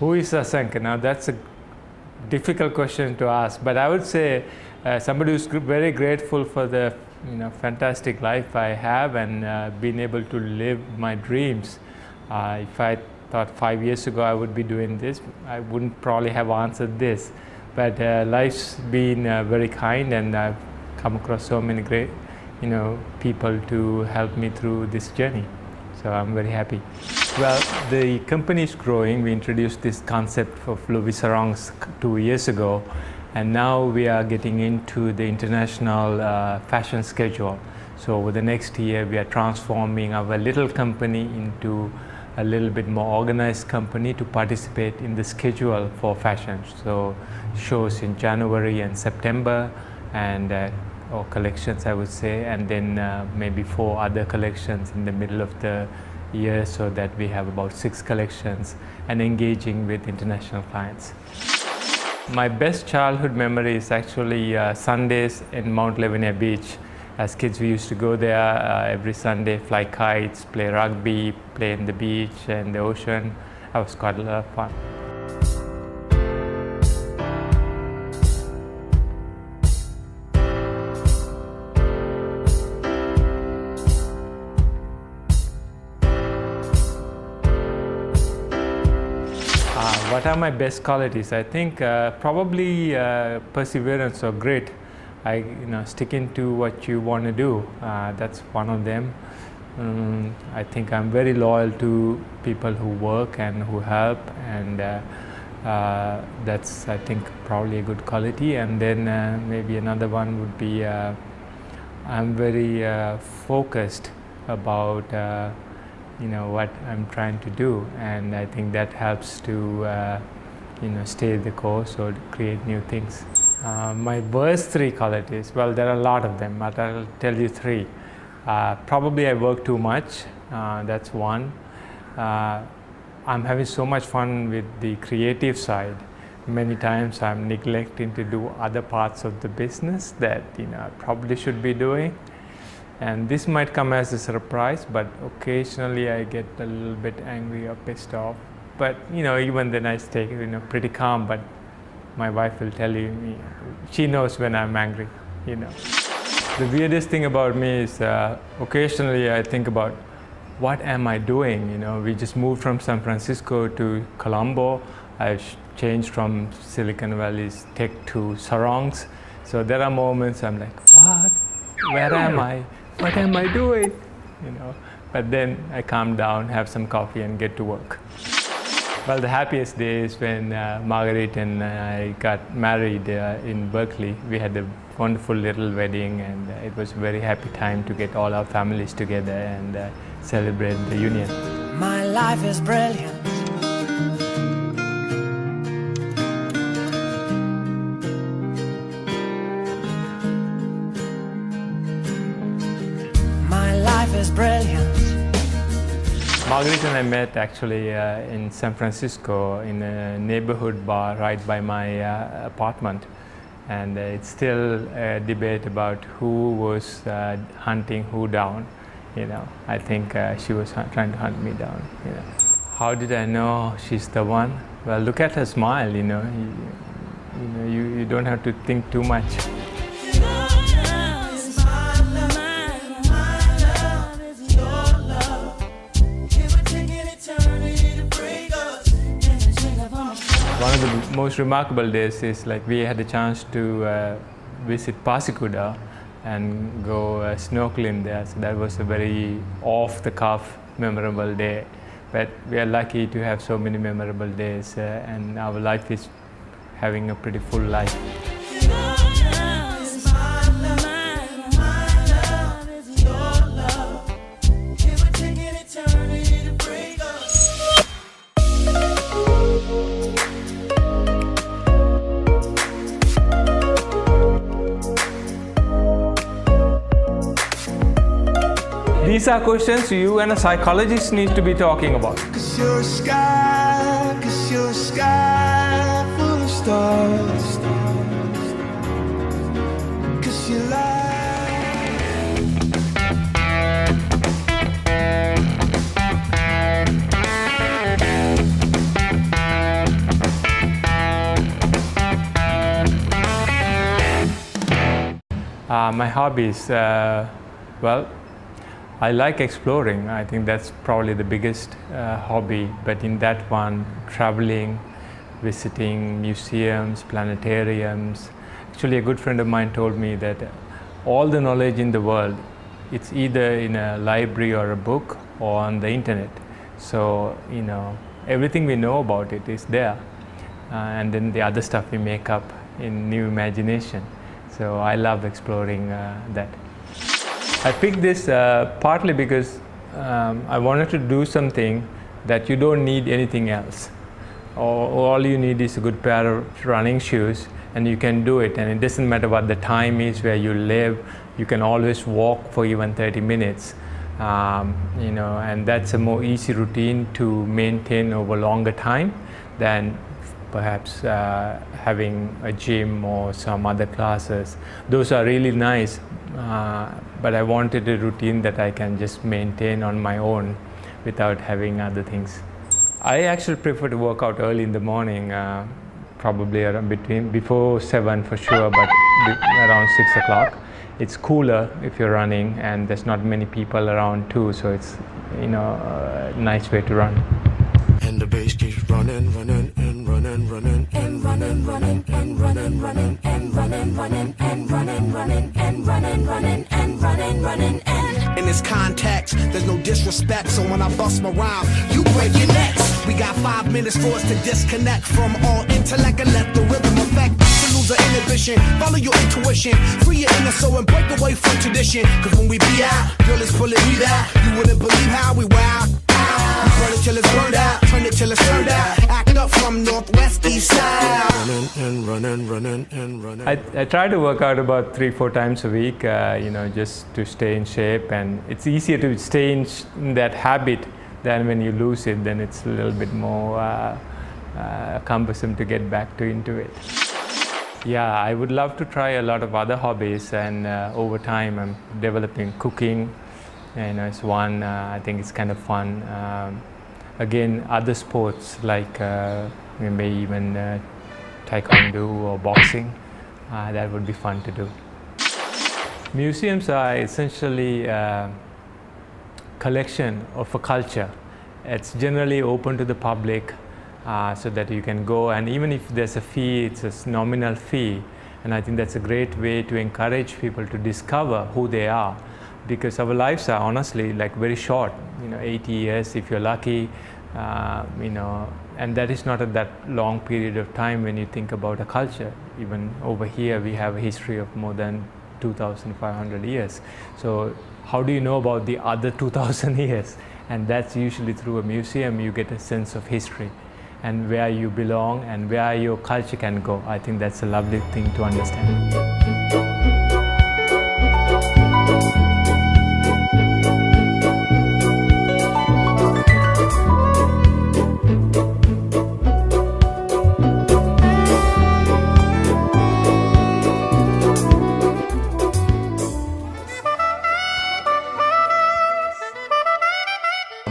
Who is Asanka? Now that's a difficult question to ask, but I would say somebody who's very grateful for the fantastic life I have and being able to live my dreams. If I thought 5 years ago I would be doing this, I wouldn't probably have answered this. But life's been very kind, and I've come across so many great people to help me through this journey. So I'm very happy. Well, the company is growing. We introduced this concept of Louis sarongs 2 years ago, and now we are getting into the international fashion schedule. So over the next year, we are transforming our little company into a little bit more organized company to participate in the schedule for fashion. So shows in January and September, and or collections I would say, and then maybe 4 other collections in the middle of the year, so that we have about 6 collections and engaging with international clients. My best childhood memory is actually Sundays in Mount Lavinia Beach. As kids, we used to go there every Sunday, fly kites, play rugby, play in the beach and the ocean. That was quite a lot of fun. What are my best qualities? I think probably perseverance or grit. Sticking to what you want to do. That's one of them. I think I'm very loyal to people who work and who help, and that's, I think, probably a good quality. And then maybe another one would be I'm very focused about what I'm trying to do, and I think that helps to stay the course or create new things. My worst 3 qualities, well, there are a lot of them, but I'll tell you 3. Probably I work too much, that's one. I'm having so much fun with the creative side. Many times I'm neglecting to do other parts of the business that I probably should be doing. And this might come as a surprise, but occasionally I get a little bit angry or pissed off. But even then I stay pretty calm. But my wife will tell you, she knows when I'm angry. The weirdest thing about me is occasionally I think about, what am I doing? We just moved from San Francisco to Colombo. I've changed from Silicon Valley's tech to sarongs. So there are moments I'm like, what? Where am I? What am I doing? But then I calm down, have some coffee, and get to work. Well, the happiest day is when Marguerite and I got married in Berkeley. We had a wonderful little wedding, and it was a very happy time to get all our families together and celebrate the union. My life is brilliant. My life is brilliant. Marguerite and I met actually in San Francisco in a neighborhood bar right by my apartment, and it's still a debate about who was hunting who down. I think she was trying to hunt me down. How did I know she's the one? Well, look at her smile. You don't have to think too much. One of the most remarkable days is we had a chance to visit Pasikuda and go snorkeling there. So that was a very off-the-cuff, memorable day. But we are lucky to have so many memorable days, and our life is having a pretty full life. These are questions you and a psychologist need to be talking about. 'Cause you're a sky full of stars. 'Cause you lie. My hobbies, well, I like exploring. I think that's probably the biggest hobby, but in that one, traveling, visiting museums, planetariums. Actually, a good friend of mine told me that all the knowledge in the world, it's either in a library or a book or on the internet. So, everything we know about it is there. And then the other stuff we make up in new imagination. So I love exploring that. I picked this partly because I wanted to do something that you don't need anything else. All you need is a good pair of running shoes and you can do it, and it doesn't matter what the time is, where you live, you can always walk for even 30 minutes. And that's a more easy routine to maintain over longer time than perhaps having a gym or some other classes. Those are really nice, but I wanted a routine that I can just maintain on my own without having other things. I actually prefer to work out early in the morning, probably around before 7 for sure, but around 6 o'clock. It's cooler if you're running, and there's not many people around too, so it's a nice way to run. And the bass keeps running, running, and running, running, and running, running, and running, running, and running, running, and running, running, and running, running, and running, running, and in this context, there's no disrespect. So when I bust my rhyme, you break your necks. We got 5 minutes for us to disconnect from all intellect and let the rhythm affect. To lose the inhibition, follow your intuition, free your inner soul and break away from tradition. Cause when we be out, girl, it's pulling me out. You wouldn't believe how we wow. We burn it till it's burned out, turn it till it's turned out. Act up from northwest east side. Running and running, running and running. I try to work out about 3-4 times a week, just to stay in shape, and it's easier to stay in that habit than when you lose it. Then it's a little bit more cumbersome to get back into it. Yeah, I would love to try a lot of other hobbies, and over time I'm developing cooking. It's one, I think it's kind of fun. Again, other sports like maybe even taekwondo or boxing, that would be fun to do. Museums are essentially a collection of a culture. It's generally open to the public so that you can go, and even if there's a fee, it's a nominal fee. And I think that's a great way to encourage people to discover who they are. Because our lives are honestly like very short, 80 years if you're lucky, and that is not that long period of time when you think about a culture. Even over here we have a history of more than 2,500 years. So how do you know about the other 2,000 years? And that's usually through a museum. You get a sense of history and where you belong and where your culture can go. I think that's a lovely thing to understand.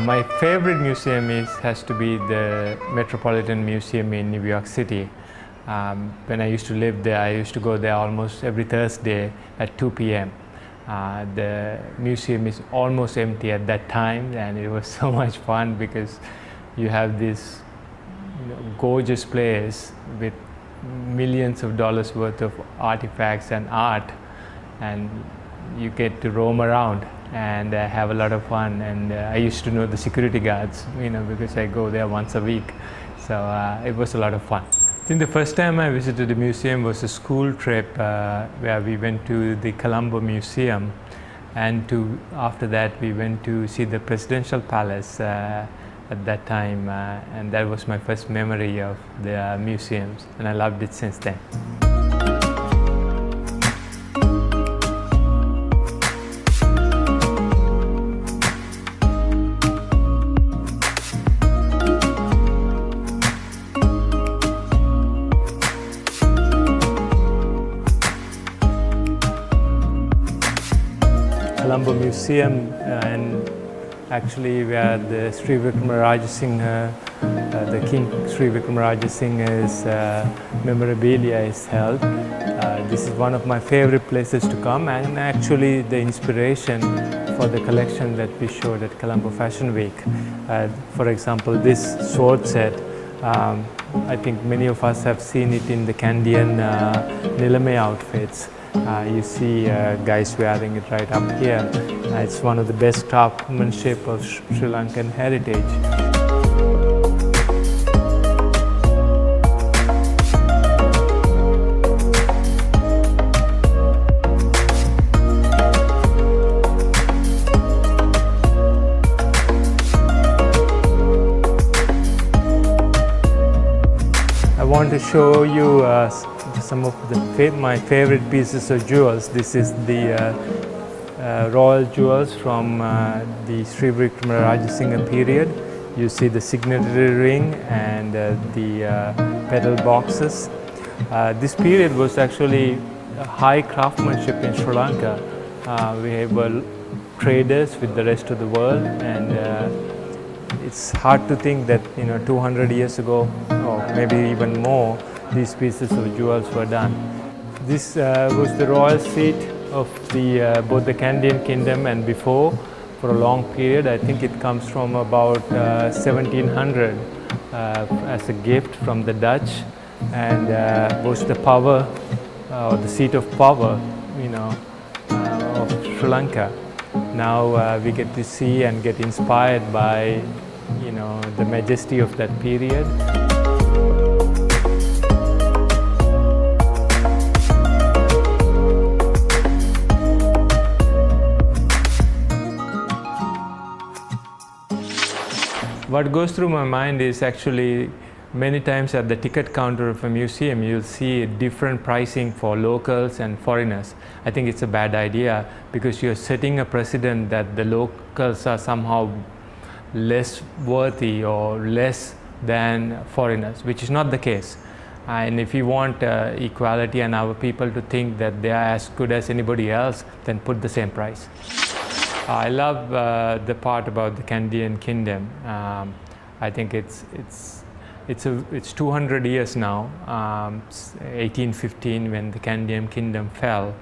My favorite museum has to be the Metropolitan Museum in New York City. When I used to live there, I used to go there almost every Thursday at 2 p.m. The museum is almost empty at that time, and it was so much fun because you have this gorgeous place with millions of dollars worth of artifacts and art, and you get to roam around and have a lot of fun. And I used to know the security guards, because I go there once a week. So it was a lot of fun. I think the first time I visited the museum was a school trip where we went to the Colombo Museum, and after that we went to see the Presidential Palace at that time, and that was my first memory of the museums, and I loved it since then. Colombo Museum, and actually where the Sri Vikram Rajasinghe the King Sri Vikramaraja Singha's memorabilia is held. This is one of my favorite places to come, and actually the inspiration for the collection that we showed at Colombo Fashion Week. For example, this sword set, I think many of us have seen it in the Kandyan Nilame outfits. You see guys wearing it right up here. It's one of the best craftsmanship of Sri Lankan heritage. I want to show you some of my favorite pieces of jewels. This is the royal jewels from the Sri Vikramaraja Singha period. You see the signatory ring and the petal boxes. This period was actually high craftsmanship in Sri Lanka. We were traders with the rest of the world, and it's hard to think that 200 years ago, or maybe even more, these pieces of jewels were done. This was the royal seat of both the Kandyan kingdom and before for a long period. I think it comes from about 1700 as a gift from the Dutch, and was the power or the seat of power, of Sri Lanka. Now we get to see and get inspired by the majesty of that period. What goes through my mind is actually many times at the ticket counter of a museum you'll see different pricing for locals and foreigners. I think it's a bad idea, because you're setting a precedent that the locals are somehow less worthy or less than foreigners, which is not the case. And if you want equality and our people to think that they are as good as anybody else, then put the same price. I love the part about the Kandyan kingdom. I think it's 200 years now, 1815 when the Kandyan kingdom fell,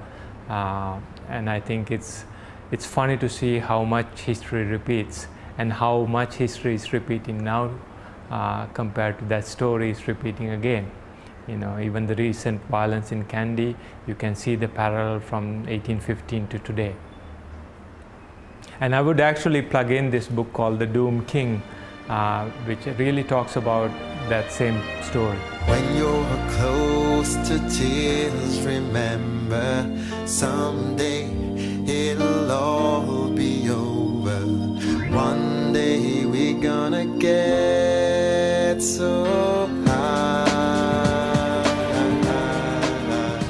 and I think it's funny to see how much history repeats, and how much history is repeating now compared to that story is repeating again. Even the recent violence in Kandy, you can see the parallel from 1815 to today. And I would actually plug in this book called The Doomed King, which really talks about that same story. When you're close to tears, remember someday it'll all be over. One day we're gonna get so high.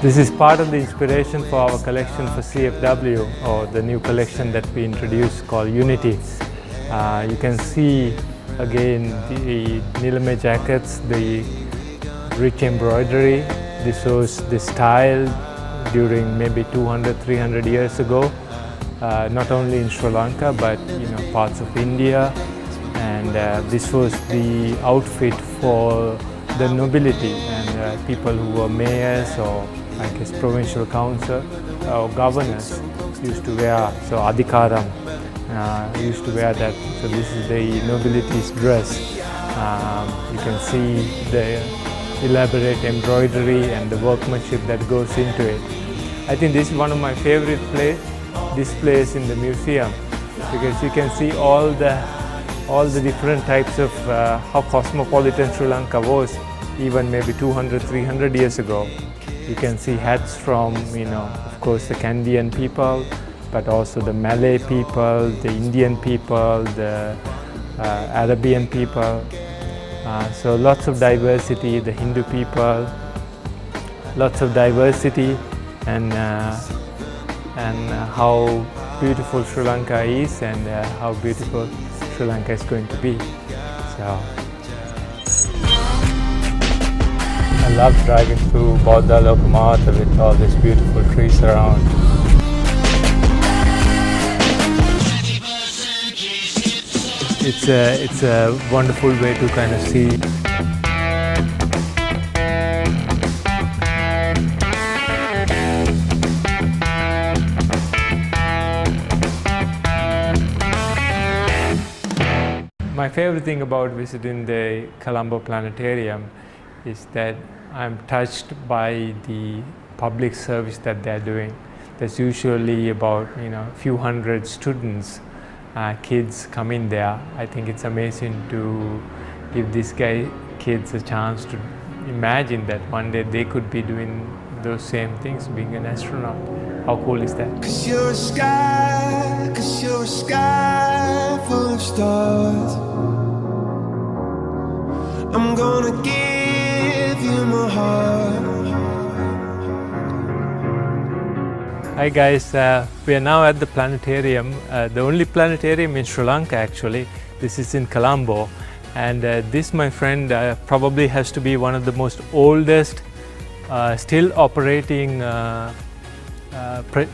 This is part of the inspiration for our collection for CFW, or the new collection that we introduced called Unity. You can see again the Nilame jackets, the rich embroidery. This was the style during maybe 200-300 years ago, not only in Sri Lanka but parts of India, and this was the outfit for the nobility and people who were mayors or I guess provincial council or governors used to wear. So Adhikaram used to wear that. So this is the nobility's dress. You can see the elaborate embroidery and the workmanship that goes into it. I think this is one of my favorite displays in the museum, because you can see all the different types of how cosmopolitan Sri Lanka was even maybe 200-300 years ago. You can see hats from, of course, the Kandyan people, but also the Malay people, the Indian people, the Arabian people. So lots of diversity, the Hindu people, lots of diversity, and how beautiful Sri Lanka is, and how beautiful Sri Lanka is going to be. So I love driving through Bodha Lokamata with all these beautiful trees around. it's a wonderful way to kind of see. My favorite thing about visiting the Colombo Planetarium is that I'm touched by the public service that they're doing. There's usually about a few hundred students, kids come in there. I think it's amazing to give these kids a chance to imagine that one day they could be doing those same things, being an astronaut. How cool is that? 'Cause you're a sky full of stars. I'm gonna give you my heart. Hi guys, we are now at the planetarium, the only planetarium in Sri Lanka actually. This is in Colombo, and this, my friend, probably has to be one of the most oldest still operating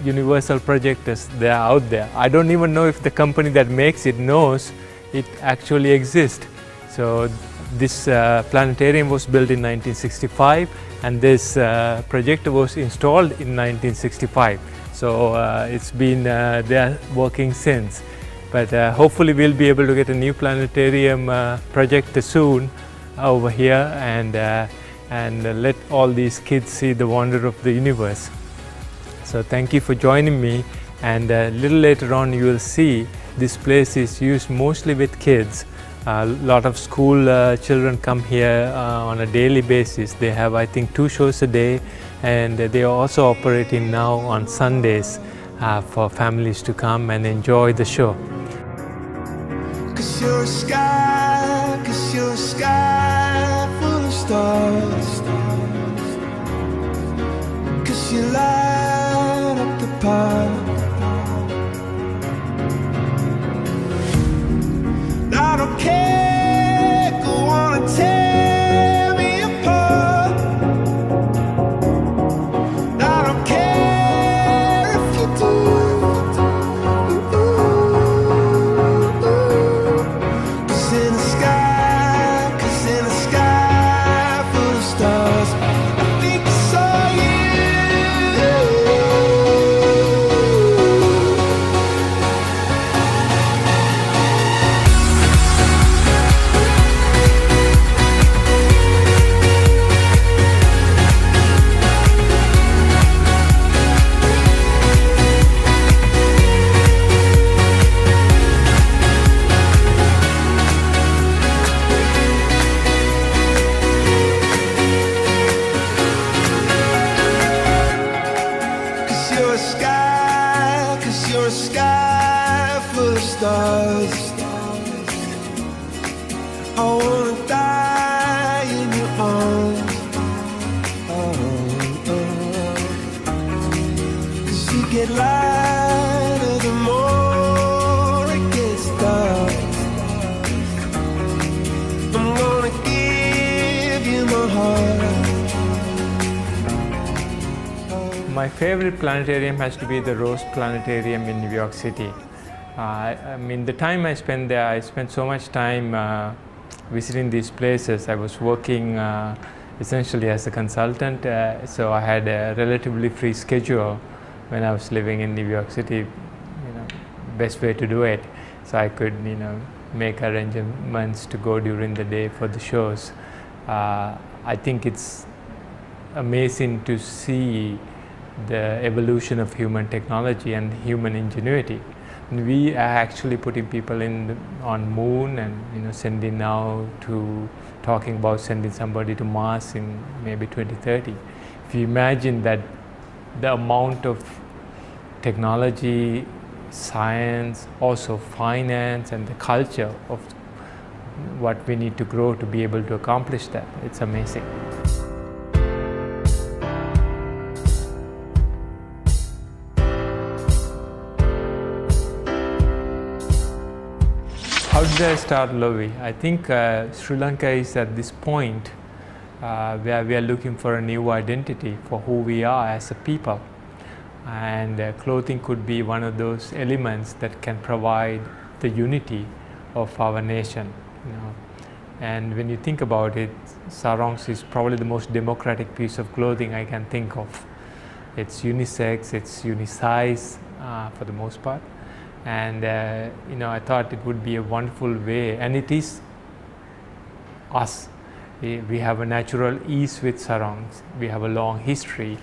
universal projectors that are out there. I don't even know if the company that makes it knows it actually exists. So this planetarium was built in 1965, and this projector was installed in 1965. So it's been there working since. But hopefully we'll be able to get a new planetarium projector soon over here, and let all these kids see the wonder of the universe. So thank you for joining me, and a little later on you will see this place is used mostly with kids. A lot of school children come here on a daily basis. They have, I think, 2 shows a day, and they are also operating now on Sundays for families to come and enjoy the show. 'Cause you're a sky full of stars. 'Cause you light up the path. I don't care, go on and tear me apart. I don't care if you do. 'Cause in the sky full of stars, I think I saw you. You're a sky full of stars. I wanna die in your arms. Oh. 'Cause you get lighter the more it gets dark. I'm gonna give you my heart. My favorite planetarium has to be the Rose Planetarium in New York City. I mean, the time I spent there, I spent so much time visiting these places. I was working essentially as a consultant, so I had a relatively free schedule when I was living in New York City. Best way to do it, so I could make arrangements to go during the day for the shows. I think it's amazing to see the evolution of human technology and human ingenuity. We are actually putting people on moon, and sending now to talking about sending somebody to Mars in maybe 2030. If you imagine that the amount of technology, science, also finance, and the culture of what we need to grow to be able to accomplish that, it's amazing. How did I start Lovi? I think Sri Lanka is at this point where we are looking for a new identity for who we are as a people, and clothing could be one of those elements that can provide the unity of our nation. And when you think about it, sarongs is probably the most democratic piece of clothing I can think of. It's unisex, it's unisize for the most part, and I thought it would be a wonderful way, and it is us. We have a natural ease with sarongs. We have a long history,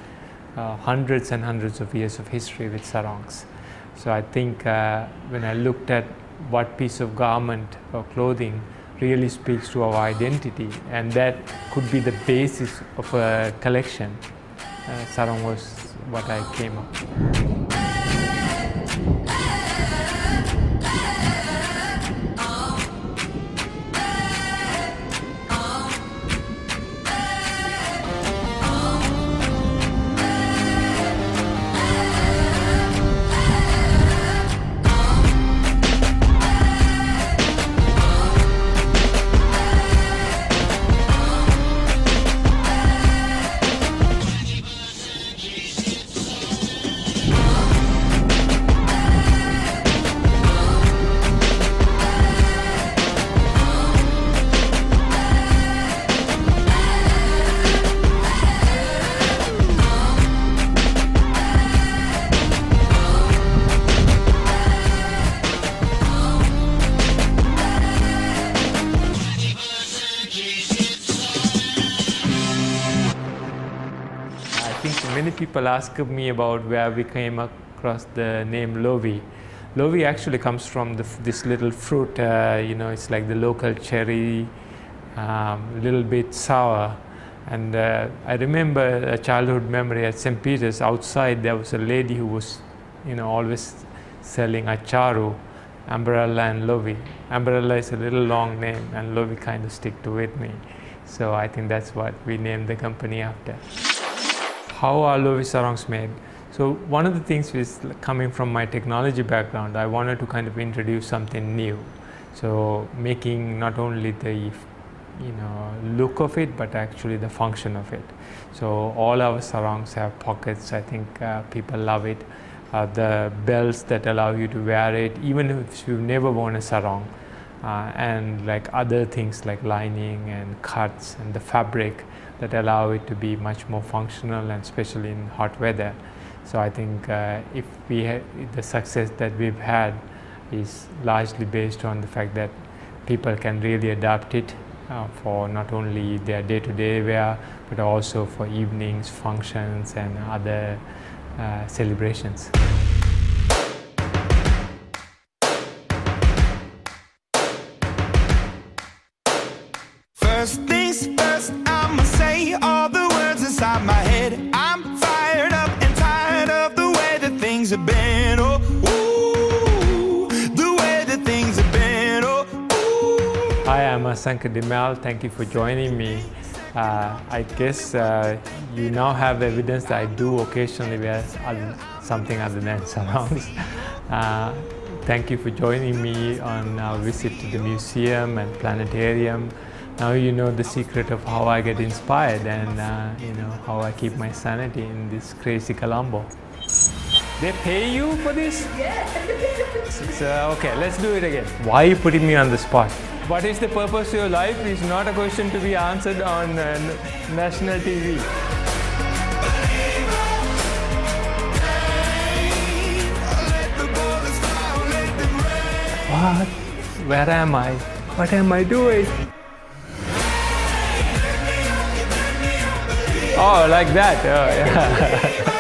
hundreds and hundreds of years of history with sarongs. So I think when I looked at what piece of garment or clothing really speaks to our identity, and that could be the basis of a collection, sarong was what I came up with. Many people ask me about where we came across the name Lovi. Lovi actually comes from this little fruit, it's like the local cherry, little bit sour. And I remember a childhood memory at St. Peter's. Outside there was a lady who was always selling acharu, umbrella and Lovi. Umbrella is a little long name and Lovi kind of stick to with me. So I think that's what we named the company after. How are Lovi sarongs made? So one of the things is, coming from my technology background, I wanted to kind of introduce something new. So making not only the look of it, but actually the function of it. So all our sarongs have pockets. I think people love it. The belts that allow you to wear it, even if you've never worn a sarong, and like other things like lining and cuts and the fabric that allow it to be much more functional, and especially in hot weather. So I think if the success that we've had is largely based on the fact that people can really adapt it for not only their day-to-day wear, but also for evenings, functions, and other celebrations. First things first, I'ma say all the words inside my head. I'm fired up and tired of the way that things have been. Oh, ooh, the way that things have been. Oh, ooh. Hi, I'm Asanka De Mel. Thank you for joining me. I guess you now have evidence that I do occasionally wear something other than sarongs. Thank you for joining me on our visit to the museum and planetarium. Now you know the secret of how I get inspired and how I keep my sanity in this crazy Colombo. They pay you for this? Yeah. Okay, let's do it again. Why are you putting me on the spot? What is the purpose of your life is not a question to be answered on national TV. What? Where am I? What am I doing? Oh, like that. Oh, yeah.